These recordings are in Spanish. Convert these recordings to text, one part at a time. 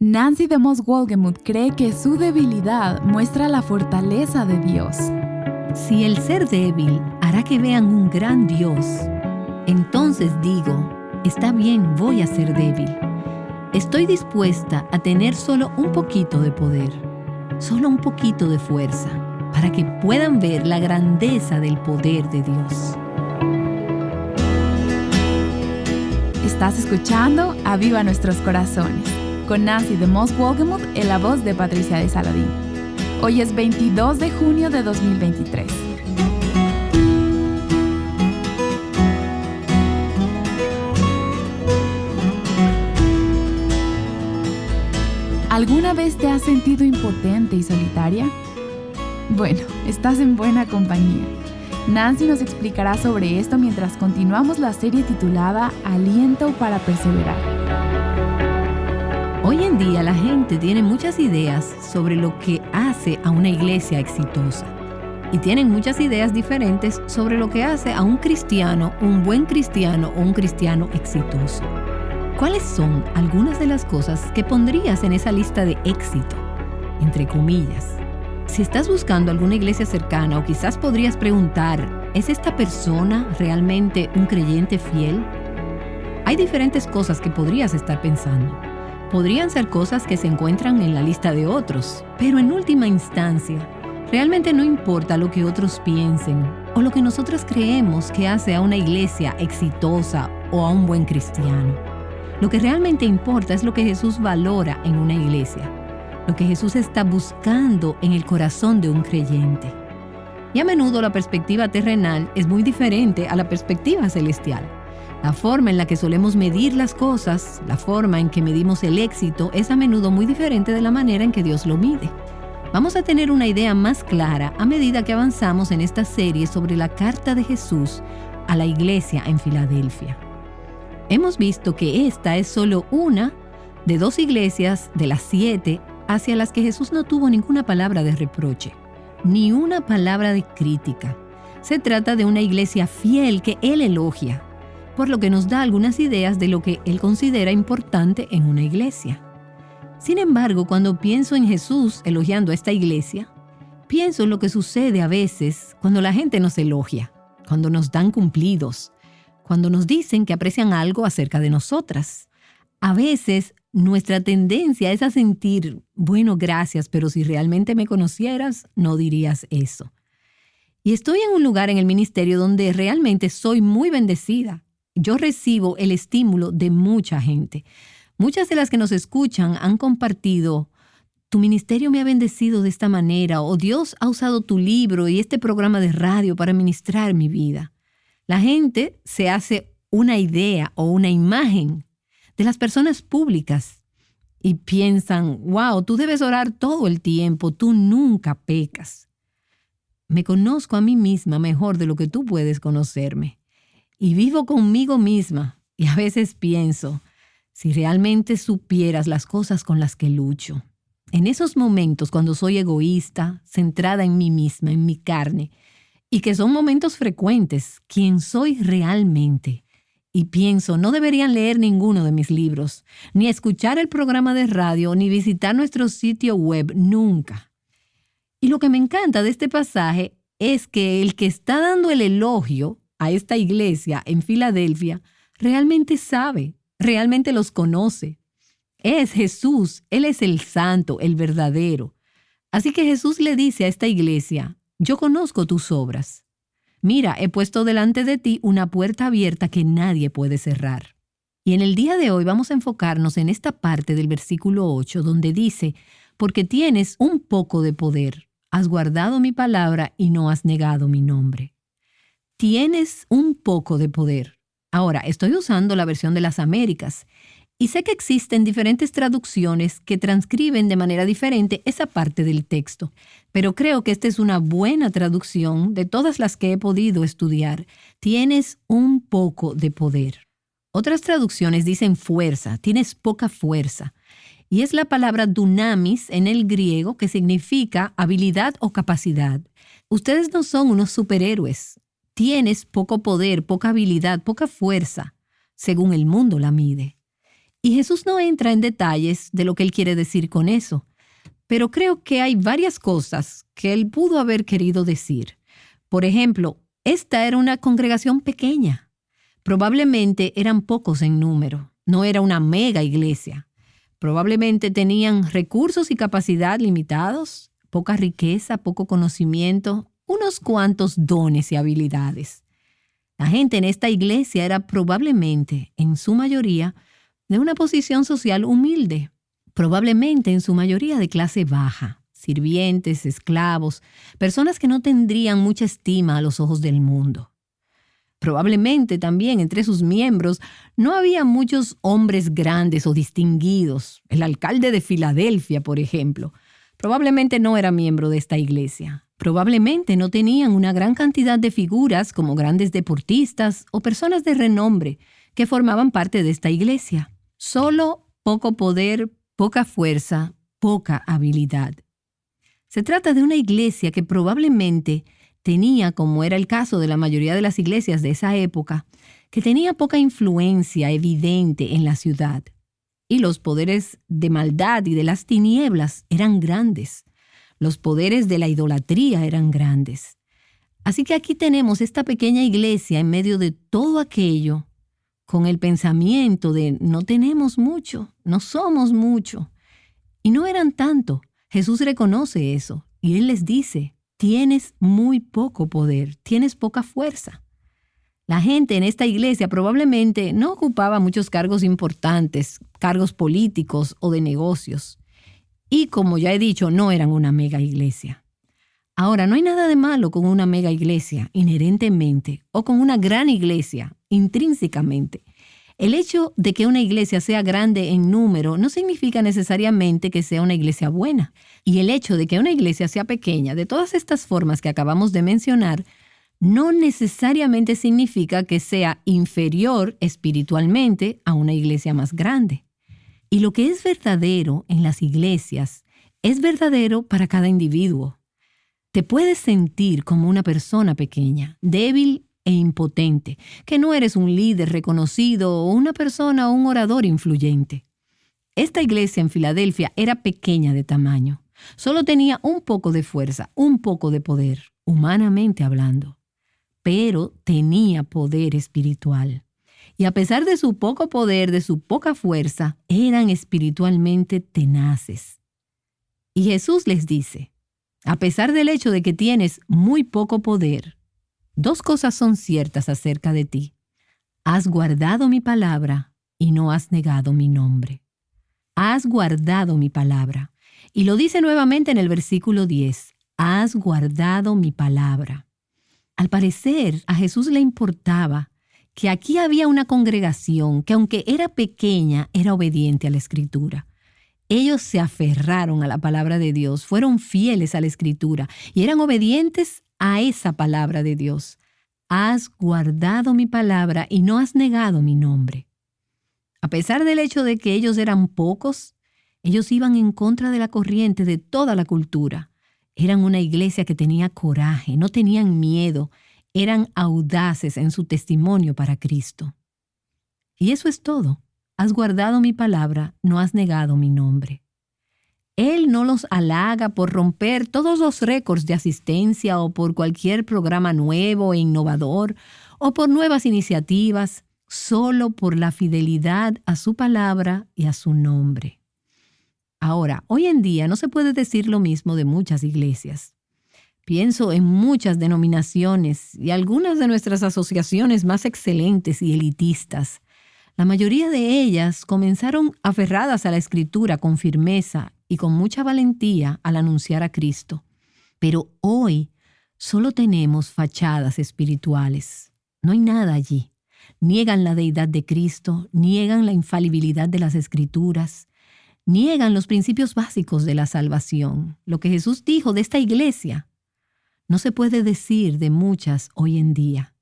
Nancy DeMoss Wolgemuth cree que su debilidad muestra la fortaleza de Dios. Si el ser débil hará que vean un gran Dios, entonces digo, está bien, voy a ser débil. Estoy dispuesta a tener solo un poquito de poder, solo un poquito de fuerza, para que puedan ver la grandeza del poder de Dios. Estás escuchando Aviva Nuestros Corazones, con Nancy DeMoss Wolgemuth en la voz de Patricia de Saladín. Hoy es 22 de junio de 2023. ¿Alguna vez te has sentido impotente y solitaria? Bueno, estás en buena compañía. Nancy nos explicará sobre esto mientras continuamos la serie titulada Aliento para Perseverar. Hoy en día la gente tiene muchas ideas sobre lo que hace a una iglesia exitosa. Y tienen muchas ideas diferentes sobre lo que hace a un cristiano, un buen cristiano o un cristiano exitoso. ¿Cuáles son algunas de las cosas que pondrías en esa lista de éxito, entre comillas? Si estás buscando alguna iglesia cercana o quizás podrías preguntar, ¿es esta persona realmente un creyente fiel? Hay diferentes cosas que podrías estar pensando. Podrían ser cosas que se encuentran en la lista de otros, pero en última instancia, realmente no importa lo que otros piensen o lo que nosotros creemos que hace a una iglesia exitosa o a un buen cristiano. Lo que realmente importa es lo que Jesús valora en una iglesia, lo que Jesús está buscando en el corazón de un creyente. Y a menudo la perspectiva terrenal es muy diferente a la perspectiva celestial. La forma en la que solemos medir las cosas, la forma en que medimos el éxito, es a menudo muy diferente de la manera en que Dios lo mide. Vamos a tener una idea más clara a medida que avanzamos en esta serie sobre la carta de Jesús a la iglesia en Filadelfia. Hemos visto que esta es solo una de 2 iglesias de las 7 hacia las que Jesús no tuvo ninguna palabra de reproche, ni una palabra de crítica. Se trata de una iglesia fiel que Él elogia, por lo que nos da algunas ideas de lo que Él considera importante en una iglesia. Sin embargo, cuando pienso en Jesús elogiando a esta iglesia, pienso en lo que sucede a veces cuando la gente nos elogia, cuando nos dan cumplidos, cuando nos dicen que aprecian algo acerca de nosotras. A veces nuestra tendencia es a sentir, bueno, gracias, pero si realmente me conocieras, no dirías eso. Y estoy en un lugar en el ministerio donde realmente soy muy bendecida. Yo recibo el estímulo de mucha gente. Muchas de las que nos escuchan han compartido, tu ministerio me ha bendecido de esta manera, o Dios ha usado tu libro y este programa de radio para ministrar mi vida. La gente se hace una idea o una imagen de las personas públicas y piensan, wow, tú debes orar todo el tiempo, tú nunca pecas. Me conozco a mí misma mejor de lo que tú puedes conocerme y vivo conmigo misma y a veces pienso, si realmente supieras las cosas con las que lucho. En esos momentos cuando soy egoísta, centrada en mí misma, en mi carne, y que son momentos frecuentes, quién soy realmente. Y pienso, no deberían leer ninguno de mis libros, ni escuchar el programa de radio, ni visitar nuestro sitio web, nunca. Y lo que me encanta de este pasaje es que el que está dando el elogio a esta iglesia en Filadelfia realmente sabe, realmente los conoce. Es Jesús, Él es el santo, el verdadero. Así que Jesús le dice a esta iglesia, yo conozco tus obras. Mira, he puesto delante de ti una puerta abierta que nadie puede cerrar. Y en el día de hoy vamos a enfocarnos en esta parte del versículo 8 donde dice, porque tienes un poco de poder, has guardado mi palabra y no has negado mi nombre. Tienes un poco de poder. Ahora, estoy usando la versión de las Américas y sé que existen diferentes traducciones que transcriben de manera diferente esa parte del texto, pero creo que esta es una buena traducción de todas las que he podido estudiar. Tienes un poco de poder. Otras traducciones dicen fuerza, tienes poca fuerza. Y es la palabra dunamis en el griego que significa habilidad o capacidad. Ustedes no son unos superhéroes. Tienes poco poder, poca habilidad, poca fuerza, según el mundo la mide. Y Jesús no entra en detalles de lo que él quiere decir con eso, pero creo que hay varias cosas que él pudo haber querido decir. Por ejemplo, esta era una congregación pequeña. Probablemente eran pocos en número, no era una mega iglesia. Probablemente tenían recursos y capacidad limitados, poca riqueza, poco conocimiento, unos cuantos dones y habilidades. La gente en esta iglesia era probablemente, en su mayoría, de una posición social humilde, probablemente en su mayoría de clase baja, sirvientes, esclavos, personas que no tendrían mucha estima a los ojos del mundo. Probablemente también entre sus miembros no había muchos hombres grandes o distinguidos. El alcalde de Filadelfia, por ejemplo, probablemente no era miembro de esta iglesia. Probablemente no tenían una gran cantidad de figuras como grandes deportistas o personas de renombre que formaban parte de esta iglesia. Solo poco poder, poca fuerza, poca habilidad. Se trata de una iglesia que probablemente tenía, como era el caso de la mayoría de las iglesias de esa época, que tenía poca influencia evidente en la ciudad. Y los poderes de maldad y de las tinieblas eran grandes. Los poderes de la idolatría eran grandes. Así que aquí tenemos esta pequeña iglesia en medio de todo aquello, con el pensamiento de no tenemos mucho, no somos mucho. Y no eran tanto. Jesús reconoce eso y Él les dice, tienes muy poco poder, tienes poca fuerza. La gente en esta iglesia probablemente no ocupaba muchos cargos importantes, cargos políticos o de negocios. Y como ya he dicho, no eran una mega iglesia. Ahora, no hay nada de malo con una mega iglesia inherentemente o con una gran iglesia intrínsecamente. El hecho de que una iglesia sea grande en número no significa necesariamente que sea una iglesia buena. Y el hecho de que una iglesia sea pequeña, de todas estas formas que acabamos de mencionar, no necesariamente significa que sea inferior espiritualmente a una iglesia más grande. Y lo que es verdadero en las iglesias es verdadero para cada individuo. Te puedes sentir como una persona pequeña, débil e impotente, que no eres un líder reconocido o una persona o un orador influyente. Esta iglesia en Filadelfia era pequeña de tamaño. Solo tenía un poco de fuerza, un poco de poder, humanamente hablando. Pero tenía poder espiritual. Y a pesar de su poco poder, de su poca fuerza, eran espiritualmente tenaces. Y Jesús les dice, a pesar del hecho de que tienes muy poco poder, dos cosas son ciertas acerca de ti. Has guardado mi palabra y no has negado mi nombre. Has guardado mi palabra. Y lo dice nuevamente en el versículo 10. Has guardado mi palabra. Al parecer, a Jesús le importaba que aquí había una congregación que, aunque era pequeña, era obediente a la Escritura. Ellos se aferraron a la palabra de Dios, fueron fieles a la Escritura y eran obedientes a esa palabra de Dios. Has guardado mi palabra y no has negado mi nombre. A pesar del hecho de que ellos eran pocos, ellos iban en contra de la corriente de toda la cultura. Eran una iglesia que tenía coraje, no tenían miedo, eran audaces en su testimonio para Cristo. Y eso es todo. Has guardado mi palabra, no has negado mi nombre. Él no los halaga por romper todos los récords de asistencia o por cualquier programa nuevo e innovador o por nuevas iniciativas, solo por la fidelidad a su palabra y a su nombre. Ahora, hoy en día no se puede decir lo mismo de muchas iglesias. Pienso en muchas denominaciones y algunas de nuestras asociaciones más excelentes y elitistas. La mayoría de ellas comenzaron aferradas a la Escritura con firmeza y con mucha valentía al anunciar a Cristo. Pero hoy solo tenemos fachadas espirituales. No hay nada allí. Niegan la deidad de Cristo, niegan la infalibilidad de las Escrituras, niegan los principios básicos de la salvación. Lo que Jesús dijo de esta iglesia no se puede decir de muchas hoy en día.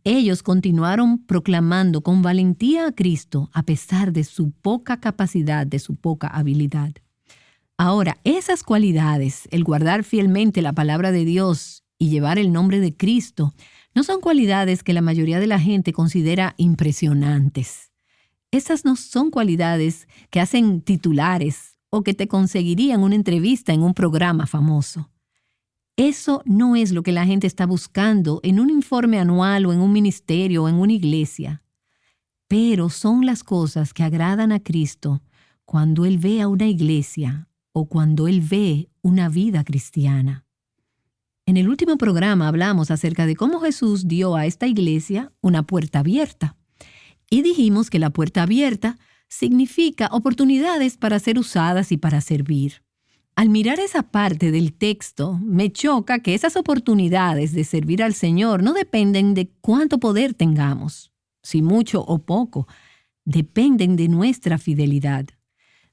Ellos continuaron proclamando con valentía a Cristo a pesar de su poca capacidad, de su poca habilidad. Ahora, esas cualidades, el guardar fielmente la palabra de Dios y llevar el nombre de Cristo, no son cualidades que la mayoría de la gente considera impresionantes. Esas no son cualidades que hacen titulares o que te conseguirían una entrevista en un programa famoso. Eso no es lo que la gente está buscando en un informe anual o en un ministerio o en una iglesia. Pero son las cosas que agradan a Cristo cuando Él ve a una iglesia o cuando Él ve una vida cristiana. En el último programa hablamos acerca de cómo Jesús dio a esta iglesia una puerta abierta. Y dijimos que la puerta abierta significa oportunidades para ser usadas y para servir. Al mirar esa parte del texto, me choca que esas oportunidades de servir al Señor no dependen de cuánto poder tengamos, si mucho o poco, dependen de nuestra fidelidad,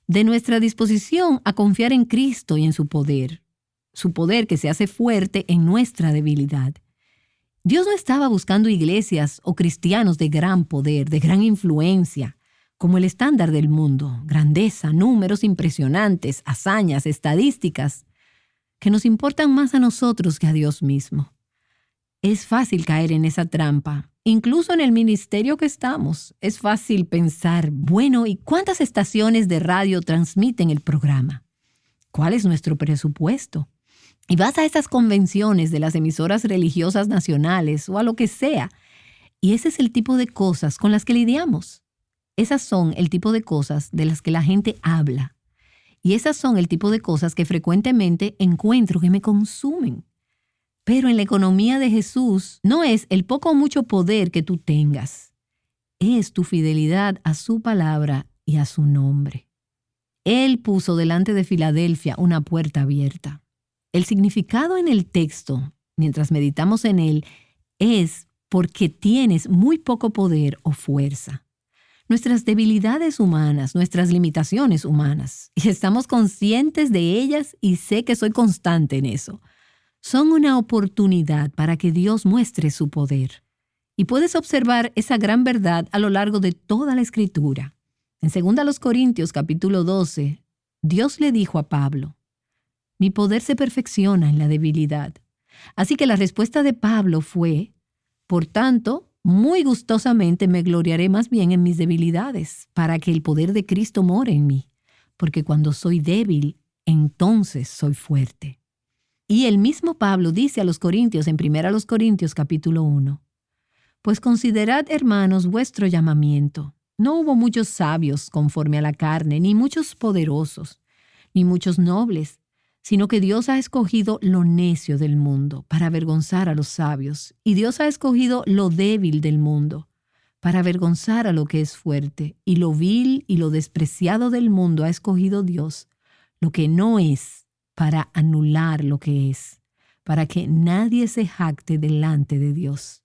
de nuestra disposición a confiar en Cristo y en su poder que se hace fuerte en nuestra debilidad. Dios no estaba buscando iglesias o cristianos de gran poder, de gran influencia, como el estándar del mundo, grandeza, números impresionantes, hazañas, estadísticas, que nos importan más a nosotros que a Dios mismo. Es fácil caer en esa trampa, incluso en el ministerio que estamos. Es fácil pensar, bueno, ¿y cuántas estaciones de radio transmiten el programa? ¿Cuál es nuestro presupuesto? Y vas a esas convenciones de las emisoras religiosas nacionales o a lo que sea, y ese es el tipo de cosas con las que lidiamos. Esas son el tipo de cosas de las que la gente habla. Y esas son el tipo de cosas que frecuentemente encuentro que me consumen. Pero en la economía de Jesús no es el poco o mucho poder que tú tengas. Es tu fidelidad a su palabra y a su nombre. Él puso delante de Filadelfia una puerta abierta. El significado en el texto, mientras meditamos en él, es porque tienes muy poco poder o fuerza. Nuestras debilidades humanas, nuestras limitaciones humanas, y estamos conscientes de ellas y sé que soy constante en eso, son una oportunidad para que Dios muestre su poder. Y puedes observar esa gran verdad a lo largo de toda la Escritura. En 2 Corintios capítulo 12, Dios le dijo a Pablo, mi poder se perfecciona en la debilidad. Así que la respuesta de Pablo fue, por tanto, muy gustosamente me gloriaré más bien en mis debilidades, para que el poder de Cristo more en mí, porque cuando soy débil, entonces soy fuerte. Y el mismo Pablo dice a los Corintios en 1 Corintios capítulo 1, pues considerad, hermanos, vuestro llamamiento. No hubo muchos sabios conforme a la carne, ni muchos poderosos, ni muchos nobles, sino que Dios ha escogido lo necio del mundo para avergonzar a los sabios, y Dios ha escogido lo débil del mundo para avergonzar a lo que es fuerte, y lo vil y lo despreciado del mundo ha escogido Dios, lo que no es, para anular lo que es, para que nadie se jacte delante de Dios.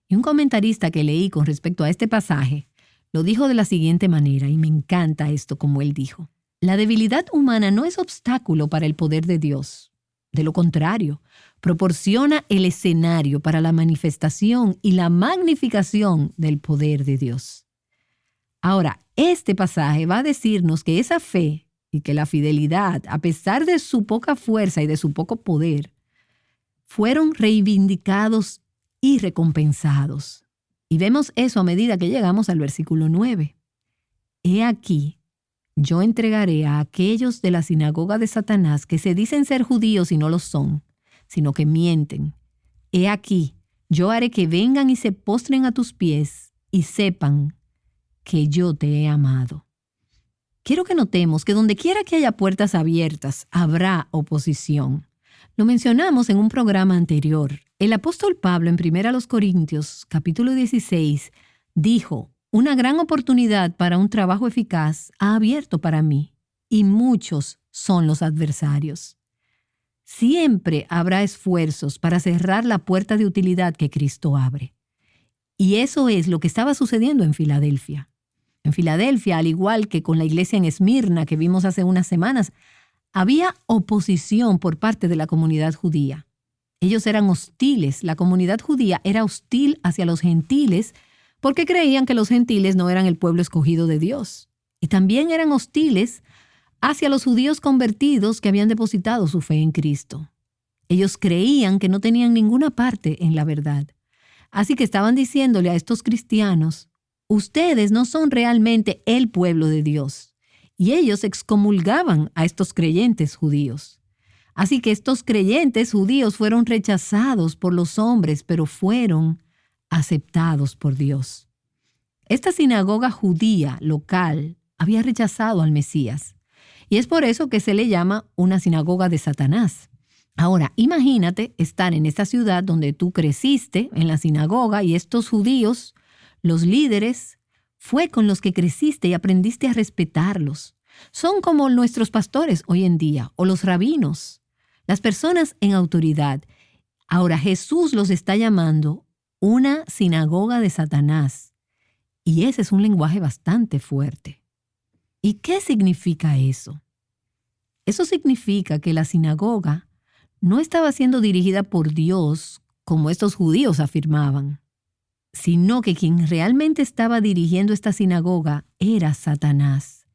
Y un comentarista que leí con respecto a este pasaje lo dijo de la siguiente manera, y me encanta esto como él dijo. La debilidad humana no es obstáculo para el poder de Dios. De lo contrario, proporciona el escenario para la manifestación y la magnificación del poder de Dios. Ahora, este pasaje va a decirnos que esa fe y que la fidelidad, a pesar de su poca fuerza y de su poco poder, fueron reivindicados y recompensados. Y vemos eso a medida que llegamos al versículo 9. He aquí, yo entregaré a aquellos de la sinagoga de Satanás que se dicen ser judíos y no lo son, sino que mienten. He aquí, yo haré que vengan y se postren a tus pies y sepan que yo te he amado. Quiero que notemos que donde quiera que haya puertas abiertas, habrá oposición. Lo mencionamos en un programa anterior. El apóstol Pablo en 1 Corintios, capítulo 16, dijo, una gran oportunidad para un trabajo eficaz ha abierto para mí, y muchos son los adversarios. Siempre habrá esfuerzos para cerrar la puerta de utilidad que Cristo abre. Y eso es lo que estaba sucediendo en Filadelfia. En Filadelfia, al igual que con la iglesia en Esmirna que vimos hace unas semanas, había oposición por parte de la comunidad judía. Ellos eran hostiles, la comunidad judía era hostil hacia los gentiles porque creían que los gentiles no eran el pueblo escogido de Dios. Y también eran hostiles hacia los judíos convertidos que habían depositado su fe en Cristo. Ellos creían que no tenían ninguna parte en la verdad. Así que estaban diciéndole a estos cristianos, ustedes no son realmente el pueblo de Dios. Y ellos excomulgaban a estos creyentes judíos. Así que estos creyentes judíos fueron rechazados por los hombres, pero fueron aceptados por Dios. Esta sinagoga judía local había rechazado al Mesías. Y es por eso que se le llama una sinagoga de Satanás. Ahora, imagínate estar en esta ciudad donde tú creciste, en la sinagoga, y estos judíos, los líderes, fue con los que creciste y aprendiste a respetarlos. Son como nuestros pastores hoy en día, o los rabinos, las personas en autoridad. Ahora Jesús los está llamando una sinagoga de Satanás. Y ese es un lenguaje bastante fuerte. ¿Y qué significa eso? Eso significa que la sinagoga no estaba siendo dirigida por Dios, como estos judíos afirmaban, sino que quien realmente estaba dirigiendo esta sinagoga era Satanás.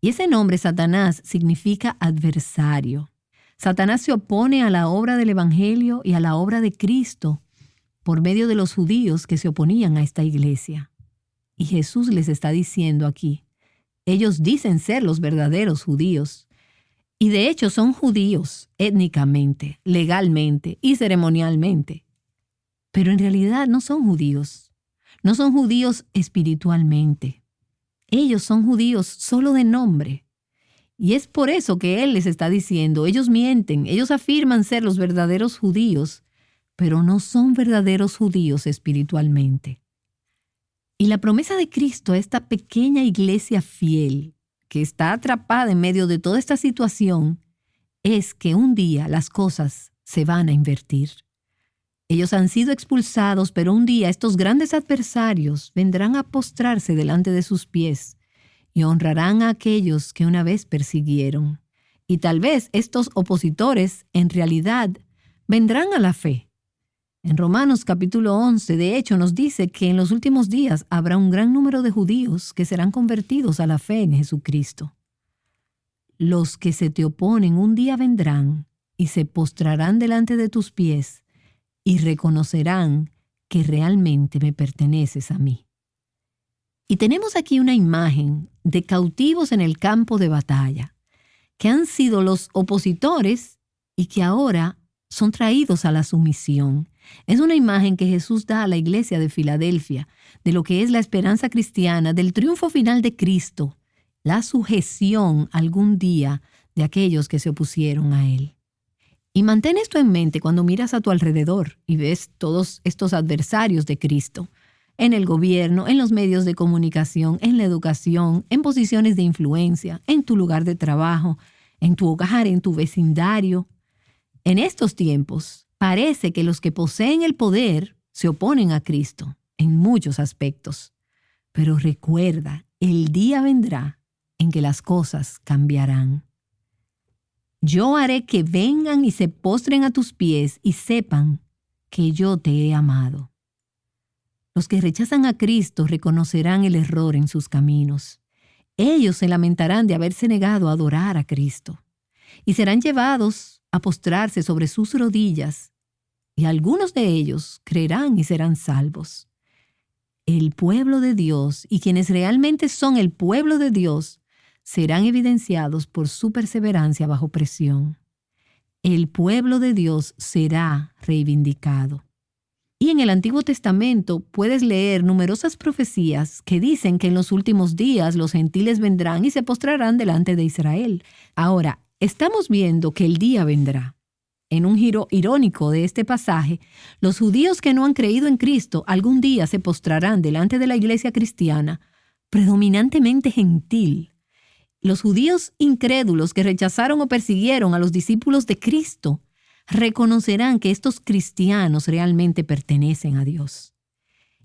Y ese nombre, Satanás, significa adversario. Satanás se opone a la obra del Evangelio y a la obra de Cristo por medio de los judíos que se oponían a esta iglesia. Y Jesús les está diciendo aquí, ellos dicen ser los verdaderos judíos, y de hecho son judíos étnicamente, legalmente y ceremonialmente. Pero en realidad no son judíos espiritualmente. Ellos son judíos solo de nombre. Y es por eso que Él les está diciendo, ellos mienten, ellos afirman ser los verdaderos judíos, pero no son verdaderos judíos espiritualmente. Y la promesa de Cristo a esta pequeña iglesia fiel, que está atrapada en medio de toda esta situación, es que un día las cosas se van a invertir. Ellos han sido expulsados, pero un día estos grandes adversarios vendrán a postrarse delante de sus pies y honrarán a aquellos que una vez persiguieron. Y tal vez estos opositores en realidad vendrán a la fe. En Romanos capítulo 11, de hecho, nos dice que en los últimos días habrá un gran número de judíos que serán convertidos a la fe en Jesucristo. Los que se te oponen un día vendrán y se postrarán delante de tus pies y reconocerán que realmente me perteneces a mí. Y tenemos aquí una imagen de cautivos en el campo de batalla, que han sido los opositores y que ahora son traídos a la sumisión. Es una imagen que Jesús da a la iglesia de Filadelfia, de lo que es la esperanza cristiana, del triunfo final de Cristo, la sujeción algún día de aquellos que se opusieron a Él. Y mantén esto en mente cuando miras a tu alrededor y ves todos estos adversarios de Cristo, en el gobierno, en los medios de comunicación, en la educación, en posiciones de influencia, en tu lugar de trabajo, en tu hogar, en tu vecindario. En estos tiempos, parece que los que poseen el poder se oponen a Cristo en muchos aspectos. Pero recuerda, el día vendrá en que las cosas cambiarán. Yo haré que vengan y se postren a tus pies y sepan que yo te he amado. Los que rechazan a Cristo reconocerán el error en sus caminos. Ellos se lamentarán de haberse negado a adorar a Cristo y serán llevados a postrarse sobre sus rodillas, y algunos de ellos creerán y serán salvos. El pueblo de Dios y quienes realmente son el pueblo de Dios serán evidenciados por su perseverancia bajo presión. El pueblo de Dios será reivindicado. Y en el Antiguo Testamento puedes leer numerosas profecías que dicen que en los últimos días los gentiles vendrán y se postrarán delante de Israel. Ahora, estamos viendo que el día vendrá. En un giro irónico de este pasaje, los judíos que no han creído en Cristo algún día se postrarán delante de la iglesia cristiana, predominantemente gentil. Los judíos incrédulos que rechazaron o persiguieron a los discípulos de Cristo reconocerán que estos cristianos realmente pertenecen a Dios.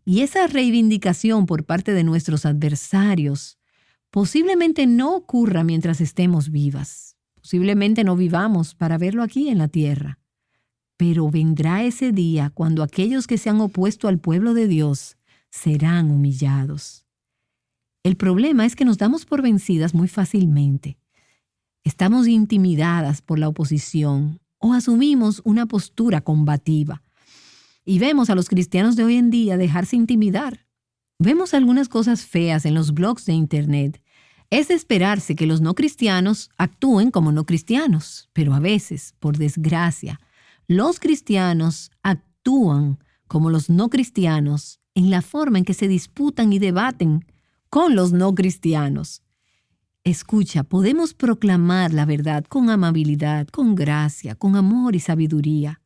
Y esa reivindicación por parte de nuestros adversarios posiblemente no ocurra mientras estemos vivas. Posiblemente no vivamos para verlo aquí en la tierra. Pero vendrá ese día cuando aquellos que se han opuesto al pueblo de Dios serán humillados. El problema es que nos damos por vencidas muy fácilmente. Estamos intimidadas por la oposición o asumimos una postura combativa. Y vemos a los cristianos de hoy en día dejarse intimidar. vemos algunas cosas feas en los blogs de Internet, es de esperarse que los no cristianos actúen como no cristianos. Pero a veces, por desgracia, los cristianos actúan como los no cristianos en la forma en que se disputan y debaten con los no cristianos. Escucha, podemos proclamar la verdad con amabilidad, con gracia, con amor y sabiduría.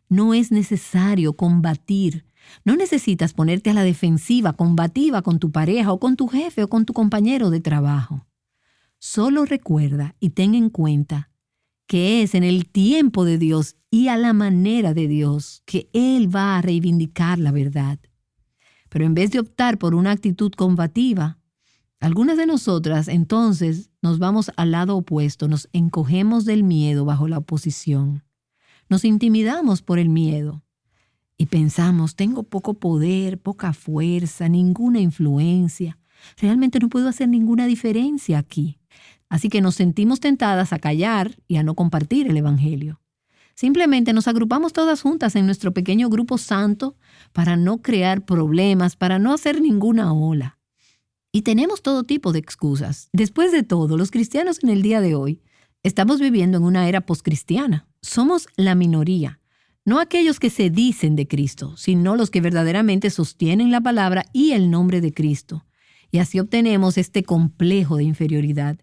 No es necesario combatir. No necesitas ponerte a la defensiva, combativa con tu pareja o con tu jefe o con tu compañero de trabajo. Solo recuerda y ten en cuenta que es en el tiempo de Dios y a la manera de Dios que Él va a reivindicar la verdad. Pero en vez de optar por una actitud combativa, algunas de nosotras entonces nos vamos al lado opuesto, nos encogemos del miedo bajo la oposición. Nos intimidamos por el miedo y pensamos, tengo poco poder, poca fuerza, ninguna influencia. Realmente no puedo hacer ninguna diferencia aquí. Así que nos sentimos tentadas a callar y a no compartir el Evangelio. Simplemente nos agrupamos todas juntas en nuestro pequeño grupo santo para no crear problemas, para no hacer ninguna ola. Y tenemos todo tipo de excusas. Después de todo, los cristianos en el día de hoy estamos viviendo en una era poscristiana. Somos la minoría, no aquellos que se dicen de Cristo, sino los que verdaderamente sostienen la palabra y el nombre de Cristo. Y así obtenemos este complejo de inferioridad.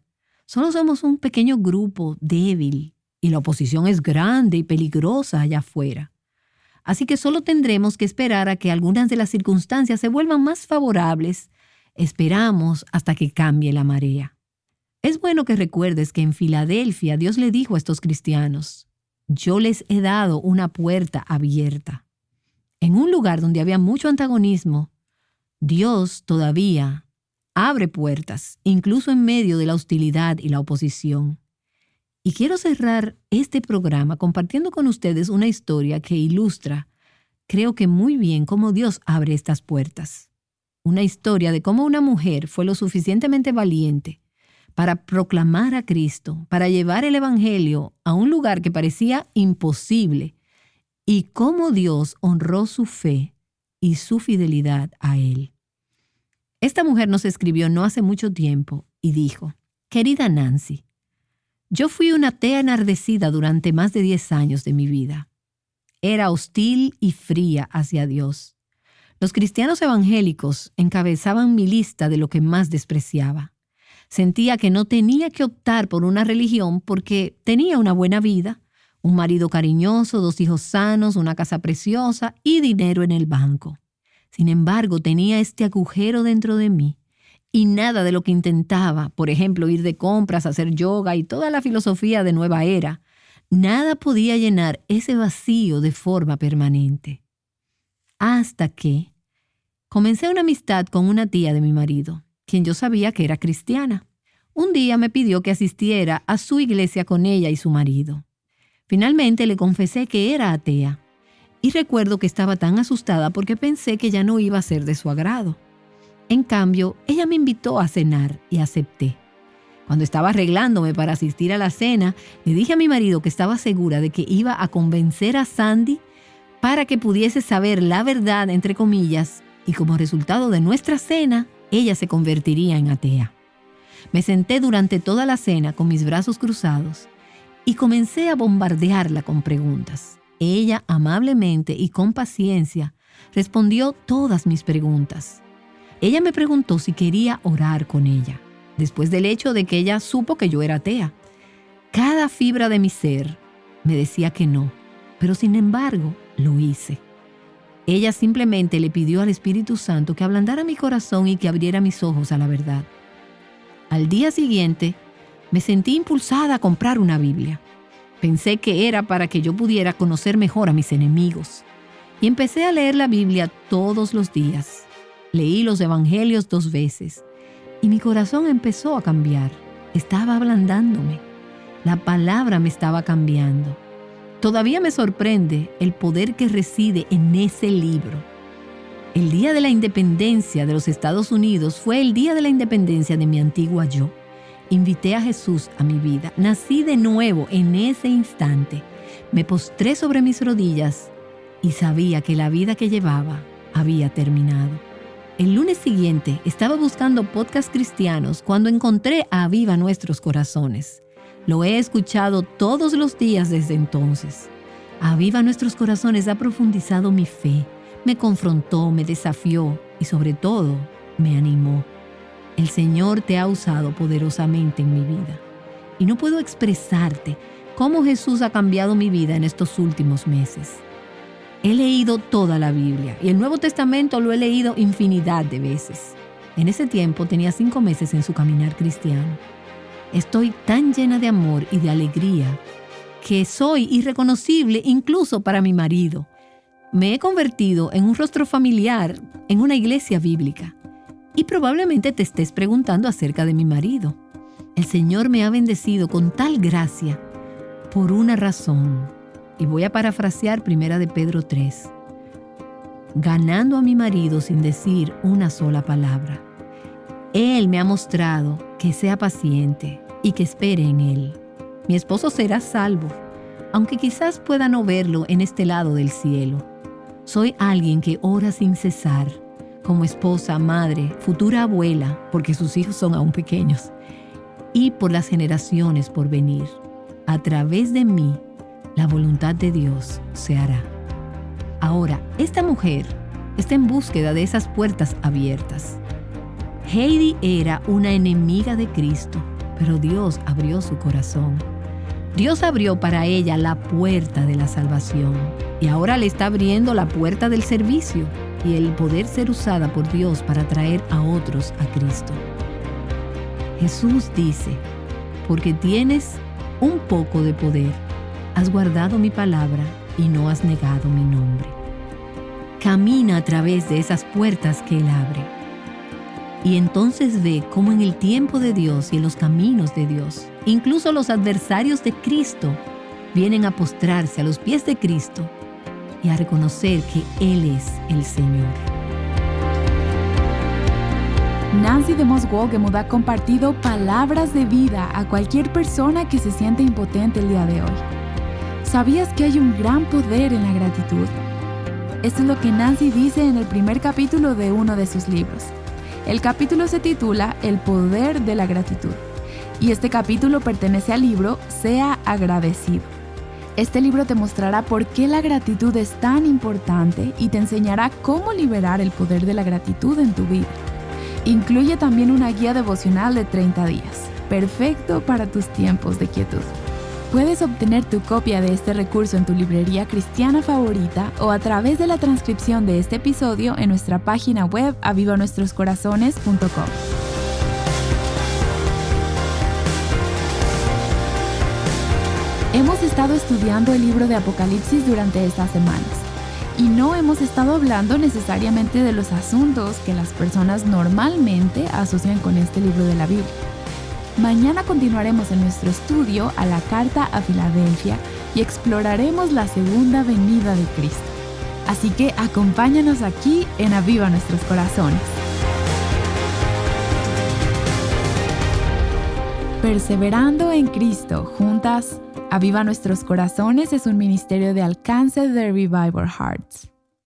Solo somos un pequeño grupo débil y la oposición es grande y peligrosa allá afuera. Así que solo tendremos que esperar a que algunas de las circunstancias se vuelvan más favorables. Esperamos hasta que cambie la marea. Es bueno que recuerdes que en Filadelfia Dios le dijo a estos cristianos, yo les he dado una puerta abierta. En un lugar donde había mucho antagonismo, Dios todavía abre puertas, incluso en medio de la hostilidad y la oposición. Y quiero cerrar este programa compartiendo con ustedes una historia que ilustra, creo que muy bien, cómo Dios abre estas puertas. Una historia de cómo una mujer fue lo suficientemente valiente para proclamar a Cristo, para llevar el Evangelio a un lugar que parecía imposible, y cómo Dios honró su fe y su fidelidad a Él. Esta mujer nos escribió no hace mucho tiempo y dijo, querida Nancy, yo fui una atea enardecida durante más de 10 años de mi vida. Era hostil y fría hacia Dios. Los cristianos evangélicos encabezaban mi lista de lo que más despreciaba. Sentía que no tenía que optar por una religión porque tenía una buena vida, un marido cariñoso, 2 hijos sanos, una casa preciosa y dinero en el banco. Sin embargo, tenía este agujero dentro de mí y nada de lo que intentaba, por ejemplo, ir de compras, hacer yoga y toda la filosofía de nueva era, nada podía llenar ese vacío de forma permanente. Hasta que comencé una amistad con una tía de mi marido, quien yo sabía que era cristiana. Un día me pidió que asistiera a su iglesia con ella y su marido. Finalmente le confesé que era atea y recuerdo que estaba tan asustada porque pensé que ya no iba a ser de su agrado. En cambio, ella me invitó a cenar y acepté. Cuando estaba arreglándome para asistir a la cena, le dije a mi marido que estaba segura de que iba a convencer a Sandy para que pudiese saber la verdad, entre comillas, y como resultado de nuestra cena, ella se convertiría en atea. Me senté durante toda la cena con mis brazos cruzados y comencé a bombardearla con preguntas. Ella, amablemente y con paciencia, respondió todas mis preguntas. Ella me preguntó si quería orar con ella, después del hecho de que ella supo que yo era atea. Cada fibra de mi ser me decía que no, pero sin embargo, lo hice. Ella simplemente le pidió al Espíritu Santo que ablandara mi corazón y que abriera mis ojos a la verdad. Al día siguiente, me sentí impulsada a comprar una Biblia. Pensé que era para que yo pudiera conocer mejor a mis enemigos. Y empecé a leer la Biblia todos los días. Leí los Evangelios 2 veces. Y mi corazón empezó a cambiar. Estaba ablandándome. La palabra me estaba cambiando. Todavía me sorprende el poder que reside en ese libro. El día de la independencia de los Estados Unidos fue el día de la independencia de mi antigua yo. Invité a Jesús a mi vida. Nací de nuevo en ese instante. Me postré sobre mis rodillas y sabía que la vida que llevaba había terminado. El lunes siguiente estaba buscando podcasts cristianos cuando encontré a Aviva Nuestros Corazones. Lo he escuchado todos los días desde entonces. Aviva Nuestros Corazones ha profundizado mi fe, me confrontó, me desafió y sobre todo me animó. El Señor te ha usado poderosamente en mi vida. Y no puedo expresarte cómo Jesús ha cambiado mi vida en estos últimos meses. He leído toda la Biblia y el Nuevo Testamento lo he leído infinidad de veces. En ese tiempo tenía 5 meses en su caminar cristiano. Estoy tan llena de amor y de alegría que soy irreconocible incluso para mi marido. Me he convertido en un rostro familiar en una iglesia bíblica. Y probablemente te estés preguntando acerca de mi marido. El Señor me ha bendecido con tal gracia por una razón. Y voy a parafrasear 1 de Pedro 3. Ganando a mi marido sin decir una sola palabra. Él me ha mostrado que sea paciente y que espere en Él. Mi esposo será salvo, aunque quizás pueda no verlo en este lado del cielo. Soy alguien que ora sin cesar, como esposa, madre, futura abuela, porque sus hijos son aún pequeños, y por las generaciones por venir. A través de mí, la voluntad de Dios se hará. Ahora, esta mujer está en búsqueda de esas puertas abiertas. Heidi era una enemiga de Cristo, pero Dios abrió su corazón. Dios abrió para ella la puerta de la salvación y ahora le está abriendo la puerta del servicio y el poder ser usada por Dios para traer a otros a Cristo. Jesús dice, porque tienes un poco de poder, has guardado mi palabra y no has negado mi nombre. Camina a través de esas puertas que Él abre. Y entonces ve cómo en el tiempo de Dios y en los caminos de Dios, incluso los adversarios de Cristo vienen a postrarse a los pies de Cristo y a reconocer que Él es el Señor. Nancy DeMoss Wolgemuth ha compartido palabras de vida a cualquier persona que se siente impotente el día de hoy. ¿Sabías que hay un gran poder en la gratitud? Esto es lo que Nancy dice en el primer capítulo de uno de sus libros. El capítulo se titula El poder de la gratitud y este capítulo pertenece al libro Sea agradecido. Este libro te mostrará por qué la gratitud es tan importante y te enseñará cómo liberar el poder de la gratitud en tu vida. Incluye también una guía devocional de 30 días, perfecto para tus tiempos de quietud. Puedes obtener tu copia de este recurso en tu librería cristiana favorita o a través de la transcripción de este episodio en nuestra página web avivanuestroscorazones.com. Hemos estado estudiando el libro de Apocalipsis durante estas semanas y no hemos estado hablando necesariamente de los asuntos que las personas normalmente asocian con este libro de la Biblia. Mañana continuaremos en nuestro estudio a la carta a Filadelfia y exploraremos la segunda venida de Cristo. Así que acompáñanos aquí en Aviva Nuestros Corazones. Perseverando en Cristo, juntas, Aviva Nuestros Corazones es un ministerio de alcance de Revival Hearts.